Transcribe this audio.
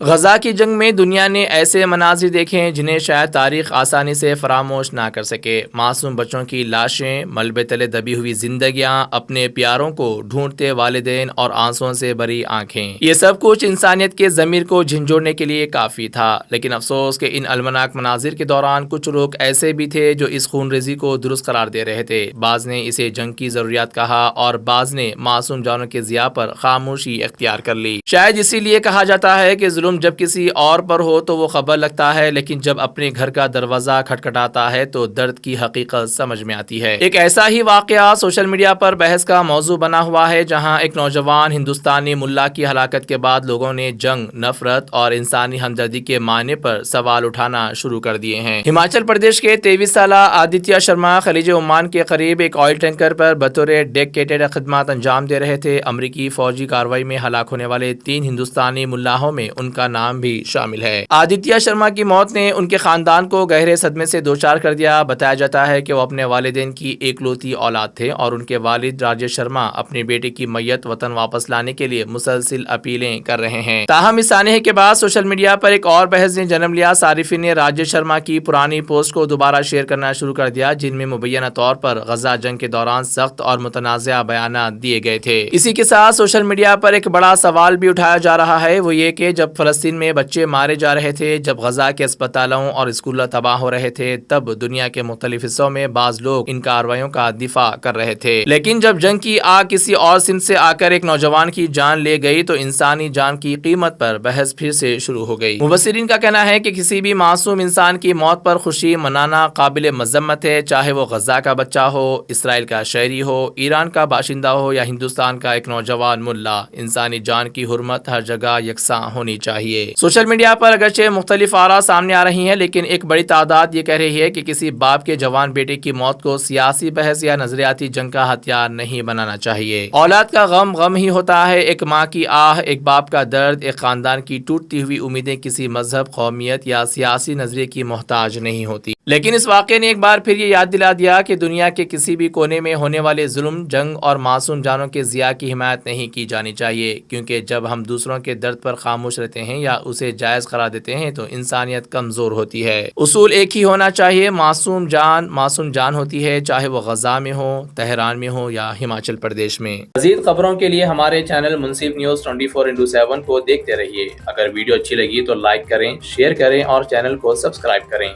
غزہ کی جنگ میں دنیا نے ایسے مناظر دیکھے ہیں جنہیں شاید تاریخ آسانی سے فراموش نہ کر سکے۔ معصوم بچوں کی لاشیں، ملبے تلے دبی ہوئی زندگیاں، اپنے پیاروں کو ڈھونڈتے والدین اور آنسوؤں سے بھری آنکھیں، یہ سب کچھ انسانیت کے ضمیر کو جھنجھوڑنے کے لیے کافی تھا۔ لیکن افسوس کہ ان المناک مناظر کے دوران کچھ لوگ ایسے بھی تھے جو اس خون ریزی کو درست قرار دے رہے تھے۔ بعض نے اسے جنگ کی ضروریات کہا اور بعض نے معصوم جانوں کے ضیاء پر خاموشی اختیار کر لی۔ شاید اسی لیے کہا جاتا ہے کہ ظلم جب کسی اور پر ہو تو وہ خبر لگتا ہے، لیکن جب اپنے گھر کا دروازہ کھٹکھٹاتا ہے تو درد کی حقیقت سمجھ میں آتی ہے۔ ایک ایسا ہی واقعہ سوشل میڈیا پر بحث کا موضوع بنا ہوا ہے، جہاں ایک نوجوان ہندوستانی ملا کی ہلاکت کے بعد لوگوں نے جنگ، نفرت اور انسانی ہمدردی کے معنی پر سوال اٹھانا شروع کر دیے ہیں۔ ہماچل پردیش کے 23 سالہ آدتیہ شرما خلیج عمان کے قریب ایک آئل ٹینکر پر بطور ڈیکیٹیڈ خدمات انجام دے رہے تھے۔ امریکی فوجی کارروائی میں ہلاک ہونے والے 3 ہندوستانی ملاحوں میں ان کا نام بھی شامل ہے۔ آدتیہ شرما کی موت نے ان کے خاندان کو گہرے صدمے سے دوچار کر دیا۔ بتایا جاتا ہے کہ وہ اپنے والدین کی ایکلوتی اولاد تھے اور ان کے والد راجیش شرما اپنے بیٹے کی میت وطن واپس لانے کے لیے مسلسل اپیلیں کر رہے ہیں۔ تاہم اس سانحے کے بعد سوشل میڈیا پر ایک اور بحث نے جنم لیا۔ صارفین نے راجیش شرما کی پرانی پوسٹ کو دوبارہ شیئر کرنا شروع کر دیا، جن میں مبینہ طور پر غزہ جنگ کے دوران سخت اور متنازع بیانات دیے گئے تھے۔ اسی کے ساتھ سوشل میڈیا پر ایک بڑا سوال بھی اٹھایا جا رہا ہے، وہ یہ کہ جب فلسطین میں بچے مارے جا رہے تھے، جب غزہ کے اسپتالوں اور اسکول تباہ ہو رہے تھے، تب دنیا کے مختلف حصوں میں بعض لوگ ان کارروائیوں کا دفاع کر رہے تھے، لیکن جب جنگ کی آگ کسی اور سمت سے آ کر ایک نوجوان کی جان لے گئی تو انسانی جان کی قیمت پر بحث پھر سے شروع ہو گئی۔ مبصرین کا کہنا ہے کہ کسی بھی معصوم انسان کی موت پر خوشی منانا قابل مذمت ہے، چاہے وہ غزہ کا بچہ ہو، اسرائیل کا شہری ہو، ایران کا باشندہ ہو یا ہندوستان کا ایک نوجوان ملا۔ انسانی جان کی حرمت ہر جگہ یکساں ہونی چاہیے۔ سوشل میڈیا پر اگرچہ مختلف آراء سامنے آ رہی ہیں، لیکن ایک بڑی تعداد یہ کہہ رہی ہے کہ کسی باپ کے جوان بیٹے کی موت کو سیاسی بحث یا نظریاتی جنگ کا ہتھیار نہیں بنانا چاہیے۔ اولاد کا غم غم ہی ہوتا ہے، ایک ماں کی آہ، ایک باپ کا درد، ایک خاندان کی ٹوٹتی ہوئی امیدیں کسی مذہب، قومیت یا سیاسی نظریے کی محتاج نہیں ہوتی۔ لیکن اس واقعے نے ایک بار پھر یہ یاد دلا دیا کہ دنیا کے کسی بھی کونے میں ہونے والے ظلم، جنگ اور معصوم جانوں کے ضیاء کی حمایت نہیں کی جانی چاہیے، کیونکہ جب ہم دوسروں کے درد پر خاموش رہتے ہیں یا اسے جائز قرار دیتے ہیں تو انسانیت کمزور ہوتی ہے۔ اصول ایک ہی ہونا چاہیے، معصوم جان ہوتی ہے، چاہے وہ غزہ میں ہو، تہران میں ہو یا ہماچل پردیش میں۔ مزید خبروں کے لیے ہمارے چینل منصف نیوز 24x7 کو دیکھتے رہیے۔ اگر ویڈیو اچھی لگی تو لائک کریں، شیئر کریں اور چینل کو سبسکرائب کریں۔